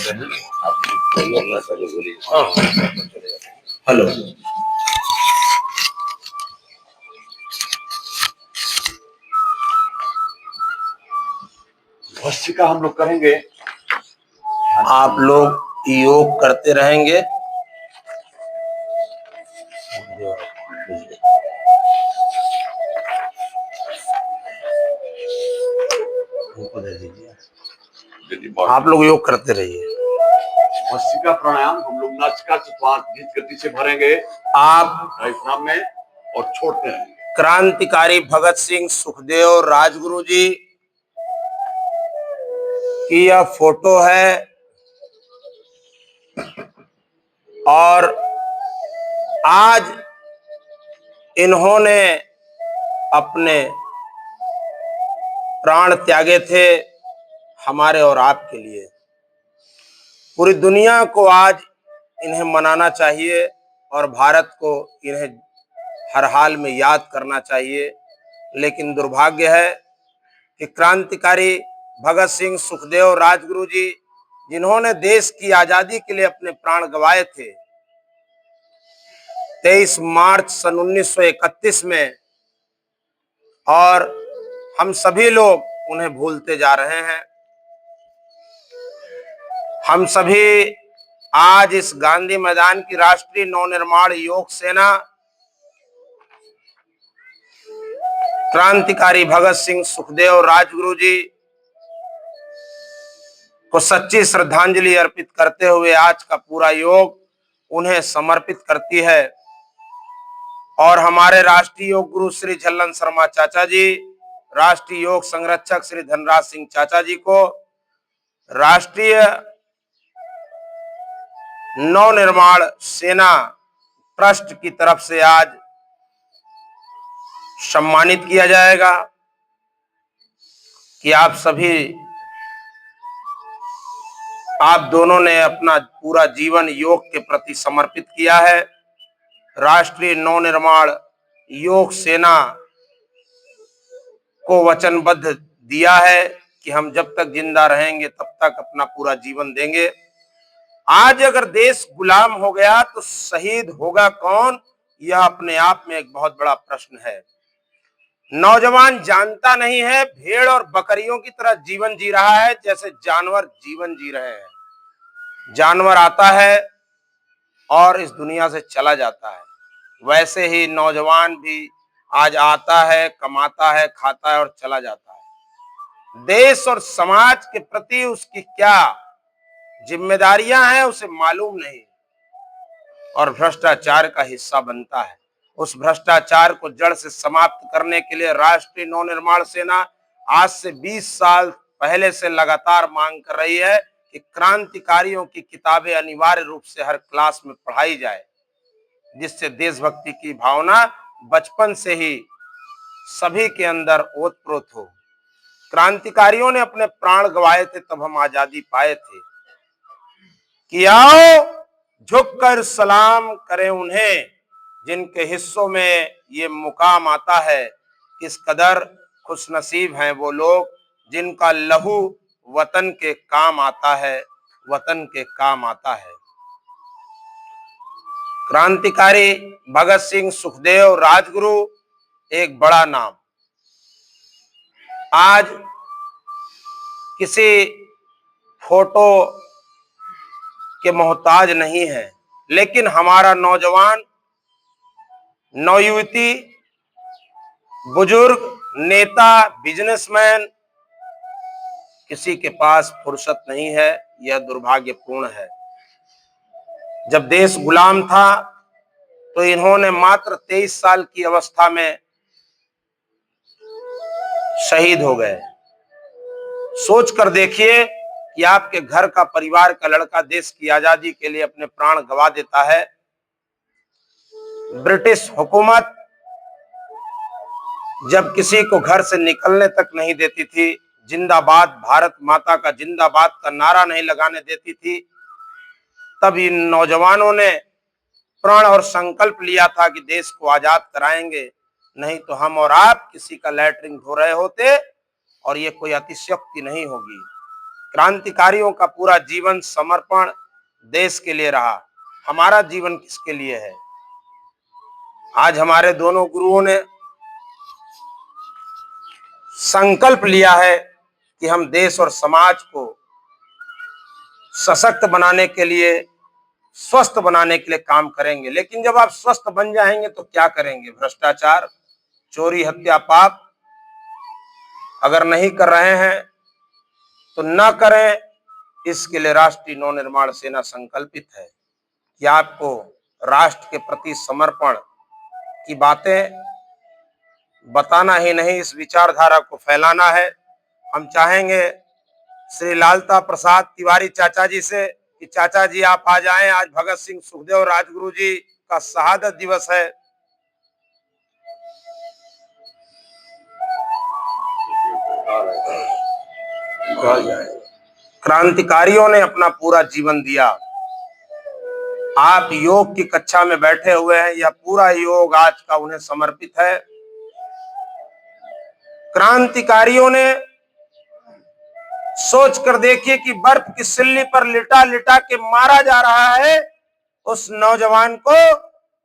करते हैं। आप पहले बोलिए। हाँ, हेलो। भस्त्रिका हम लोग करेंगे। आप लोग योग करते रहेंगे। आप लोग योग करते रहिए। भस्त्रिका प्राणायाम हम लोग नासिका से श्वास जिस गति से भरेंगे आप डायफ्राम में और छोड़ते रहेंगे। क्रांतिकारी भगत सिंह सुखदेव राजगुरु जी की यह फोटो है और आज इन्होंने अपने प्राण त्यागे थे हमारे और आपके लिए। पूरी दुनिया को आज इन्हें मनाना चाहिए और भारत को इन्हें हर हाल में याद करना चाहिए। लेकिन दुर्भाग्य है कि क्रांतिकारी भगत सिंह सुखदेव राजगुरु जी जिन्होंने देश की आजादी के लिए अपने प्राण गंवाए थे 23 मार्च सन 1931 में, और हम सभी लोग उन्हें भूलते जा रहे हैं। हम सभी आज इस गांधी मैदान की राष्ट्रीय नवनिर्माण योग सेना क्रांतिकारी भगत सिंह सुखदेव राजगुरु जी को सच्ची श्रद्धांजलि अर्पित करते हुए आज का पूरा योग उन्हें समर्पित करती है। और हमारे राष्ट्रीय योग गुरु श्री झल्लन शर्मा चाचा जी, राष्ट्रीय योग संरक्षक श्री धनराज सिंह चाचा जी को राष्ट्रीय नवनिर्माण सेना ट्रस्ट की तरफ से आज सम्मानित किया जाएगा कि आप दोनों ने अपना पूरा जीवन योग के प्रति समर्पित किया है। राष्ट्रीय नवनिर्माण योग सेना को वचनबद्ध दिया है कि हम जब तक जिंदा रहेंगे तब तक अपना पूरा जीवन देंगे। आज अगर देश गुलाम हो गया तो शहीद होगा कौन, यह अपने आप में एक बहुत बड़ा प्रश्न है। नौजवान जानता नहीं है, भेड़ और बकरियों की तरह जीवन जी रहा है जैसे जानवर जीवन जी रहे हैं। जानवर आता है और इस दुनिया से चला जाता है, वैसे ही नौजवान भी आज आता है, कमाता है, खाता है और चला जाता है। देश और समाज के प्रति उसकी क्या जिम्मेदारियां हैं उसे मालूम नहीं और भ्रष्टाचार का हिस्सा बनता है। उस भ्रष्टाचार को जड़ से समाप्त करने के लिए राष्ट्रीय नवनिर्माण सेना आज से 20 साल पहले से लगातार मांग कर रही है कि क्रांतिकारियों की किताबें अनिवार्य रूप से हर क्लास में पढ़ाई जाए, जिससे देशभक्ति की भावना बचपन से ही सभी के अंदर ओतप्रोत हो। क्रांतिकारियों ने अपने प्राण गंवाए थे तब हम आजादी पाए थे कि आओ झुककर सलाम करें उन्हें जिनके हिस्सों में ये मुकाम आता है। किस कदर खुशनसीब हैं वो लोग जिनका लहू वतन के काम आता है, वतन के काम आता है। क्रांतिकारी भगत सिंह सुखदेव राजगुरु एक बड़ा नाम, आज किसी फोटो के मोहताज नहीं है, लेकिन हमारा नौजवान, नवयुवती, बुजुर्ग, नेता, बिजनेसमैन किसी के पास फुर्सत नहीं है। यह दुर्भाग्यपूर्ण है। जब देश गुलाम था तो इन्होंने मात्र 23 साल की अवस्था में शहीद हो गए। सोच कर देखिए कि आपके घर का, परिवार का लड़का देश की आजादी के लिए अपने प्राण गंवा देता है। ब्रिटिश हुकूमत जब किसी को घर से निकलने तक नहीं देती थी, जिंदाबाद भारत माता का जिंदाबाद का नारा नहीं लगाने देती थी, तब इन नौजवानों ने प्रण और संकल्प लिया था कि देश को आजाद कराएंगे, नहीं तो हम और आप किसी का लैट्रिन धो रहे होते और ये कोई अतिशयोक्ति नहीं होगी। क्रांतिकारियों का पूरा जीवन समर्पण देश के लिए रहा। हमारा जीवन किसके लिए है? आज हमारे दोनों गुरुओं ने संकल्प लिया है कि हम देश और समाज को सशक्त बनाने के लिए, स्वस्थ बनाने के लिए काम करेंगे। लेकिन जब आप स्वस्थ बन जाएंगे तो क्या करेंगे? भ्रष्टाचार, चोरी, हत्या, पाप अगर नहीं कर रहे हैं तो न करें। इसके लिए राष्ट्रीय नवनिर्माण सेना संकल्पित है कि आपको राष्ट्र के प्रति समर्पण की बातें बताना ही नहीं, इस विचारधारा को फैलाना है। हम चाहेंगे श्री लालता प्रसाद तिवारी चाचा जी से कि चाचा जी आप आ जाएं। आज भगत सिंह सुखदेव राजगुरु जी का शहादत दिवस है। क्रांतिकारियों ने अपना पूरा जीवन दिया। आप योग की कक्षा में बैठे हुए हैं, यह पूरा योग आज का उन्हें समर्पित है। क्रांतिकारियों ने सोच कर देखिए कि बर्फ की सिल्ली पर लिटा लिटा के मारा जा रहा है उस नौजवान को,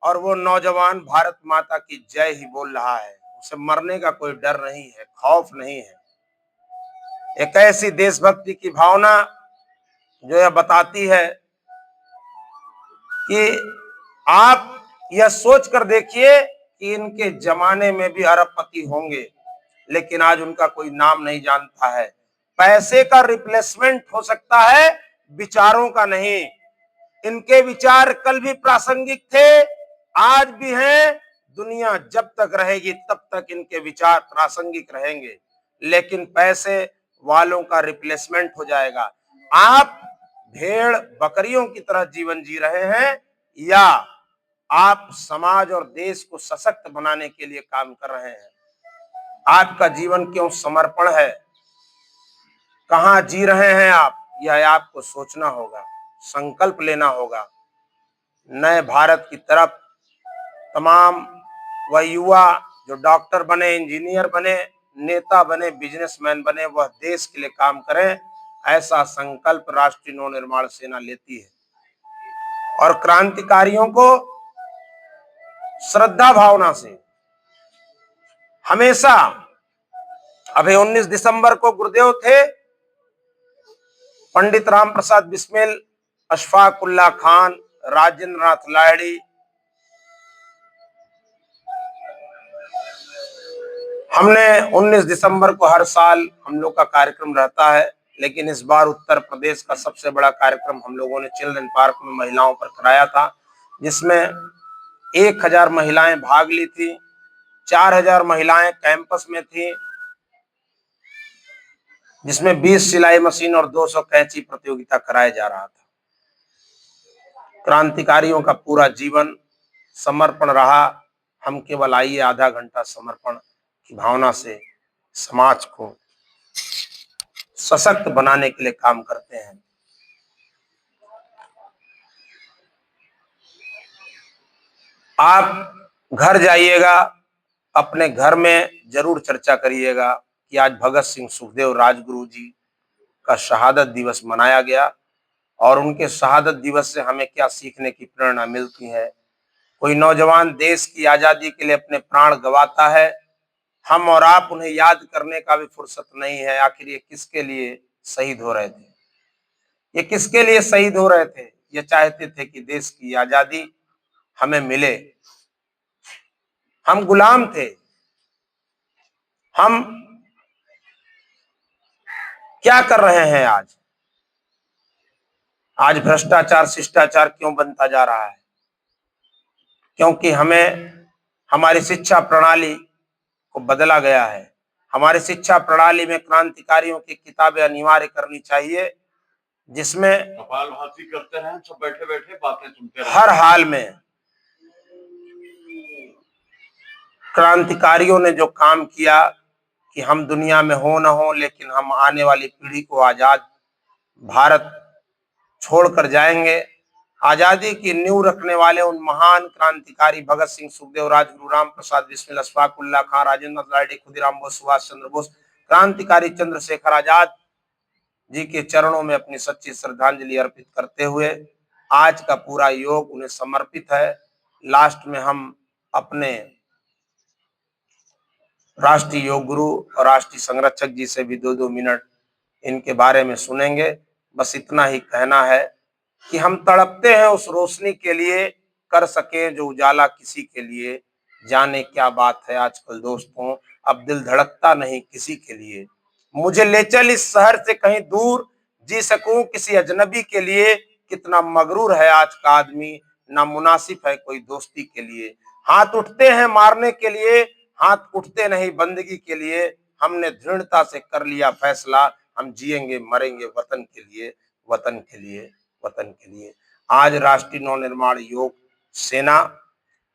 और वो नौजवान भारत माता की जय ही बोल रहा है। उसे मरने का कोई डर नहीं है, खौफ नहीं है। एक ऐसी देशभक्ति की भावना जो यह बताती है कि आप यह सोच कर देखिए कि इनके जमाने में भी अरबपति होंगे, लेकिन आज उनका कोई नाम नहीं जानता है। पैसे का रिप्लेसमेंट हो सकता है, विचारों का नहीं। इनके विचार कल भी प्रासंगिक थे, आज भी हैं। दुनिया जब तक रहेगी तब तक इनके विचार प्रासंगिक रहेंगे, लेकिन पैसे वालों का रिप्लेसमेंट हो जाएगा। आप भेड़ बकरियों की तरह जीवन जी रहे हैं, या आप समाज और देश को सशक्त बनाने के लिए काम कर रहे हैं? आपका जीवन क्यों समर्पण है? कहां जी रहे हैं आप? यह आपको सोचना होगा, संकल्प लेना होगा। नए भारत की तरफ तमाम वह युवा जो डॉक्टर बने, इंजीनियर बने, नेता बने, बिजनेसमैन बने, वह देश के लिए काम करें, ऐसा संकल्प राष्ट्रीय नवनिर्माण सेना लेती है। और क्रांतिकारियों को श्रद्धा भावना से हमेशा, अभी 19 दिसंबर को गुरुदेव थे, पंडित राम प्रसाद बिस्मिल, अशफाक उल्लाह खान, राजेंद्र नाथ लाहिड़ी। हमने 19 दिसंबर को हर साल हम लोग का कार्यक्रम रहता है, लेकिन इस बार उत्तर प्रदेश का सबसे बड़ा कार्यक्रम हम लोगों ने चिल्ड्रन पार्क में महिलाओं पर कराया था, जिसमें 1000 महिलाएं भाग ली थी। 4000 महिलाएं कैंपस में थी, जिसमें 20 सिलाई मशीन और 200 कैंची प्रतियोगिता कराया जा रहा था। क्रांतिकारियों का पूरा जीवन समर्पण रहा। हम केवल आइए आधा घंटा समर्पण की भावना से समाज को सशक्त बनाने के लिए काम करते हैं। आप घर जाइएगा, अपने घर में जरूर चर्चा करिएगा कि आज भगत सिंह सुखदेव राजगुरु जी का शहादत दिवस मनाया गया, और उनके शहादत दिवस से हमें क्या सीखने की प्रेरणा मिलती है। कोई नौजवान देश की आजादी के लिए अपने प्राण गंवाता है, हम और आप उन्हें याद करने का भी फुर्सत नहीं है। आखिर ये किसके लिए शहीद हो रहे थे? ये किसके लिए शहीद हो रहे थे? ये चाहते थे कि देश की आजादी हमें मिले। हम गुलाम थे। हम क्या कर रहे हैं आज? आज भ्रष्टाचार, शिष्टाचार क्यों बनता जा रहा है? क्योंकि हमें हमारी शिक्षा प्रणाली को बदला गया है। हमारी शिक्षा प्रणाली में क्रांतिकारियों की किताबें अनिवार्य करनी चाहिए, जिसमें कपालभाति करते हैं, सब बैठे बैठे बातें सुनते रहे। हर हाल में क्रांतिकारियों ने जो काम किया कि हम दुनिया में हो न हो, लेकिन हम आने वाली पीढ़ी को आजाद भारत छोड़कर जाएंगे। आजादी की नींव रखने वाले उन महान क्रांतिकारी भगत सिंह, सुखदेव, राजगुरु, राम प्रसाद बिस्मिल, अशफाक उल्लाह खान, राजेंद्र नाथ लाहिड़ी, खुदीराम बोस, सुभाष चंद्र बोस, क्रांतिकारी चंद्रशेखर आजाद, जी के चरणों में अपनी सच्ची श्रद्धांजलि अर्पित करते हुए आज का पूरा योग उन्हें समर्पित है। लास्ट में हम अपने राष्ट्रीय योग गुरु और राष्ट्रीय संरक्षक जी से भी 2-2 मिनट इनके बारे में सुनेंगे। बस इतना ही कहना है कि हम तड़पते हैं उस रोशनी के लिए, कर सके जो उजाला किसी के लिए। जाने क्या बात है आजकल दोस्तों, अब दिल धड़कता नहीं किसी के लिए। मुझे ले चल इस शहर से कहीं दूर, जी सकूं किसी अजनबी के लिए। कितना मगरूर है आज का आदमी, ना मुनासिब है कोई दोस्ती के लिए। हाथ उठते हैं मारने के लिए, हाथ उठते नहीं बंदगी के लिए। हमने दृढ़ता से कर लिया फैसला, हम जिएंगे मरेंगे वतन के लिए, वतन के लिए, वतन के लिए। आज राष्ट्रीय नवनिर्माण योग सेना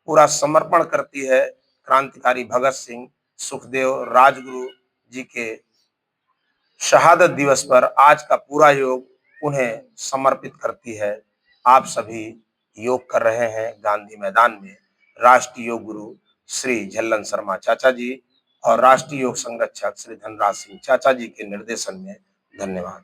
पूरा समर्पण करती है क्रांतिकारी भगत सिंह, सुखदेव, राजगुरु जी के शहादत दिवस पर। आज का पूरा योग उन्हें समर्पित करती है। आप सभी योग कर रहे हैं गांधी मैदान में। राष्ट्रीय योग गुरु श्री झल्लन शर्मा चाचा जी और राष्ट्रीय योग संरक्षक श्री धनराज सिंह चाचा जी के निर्देशन में। धन्यवाद।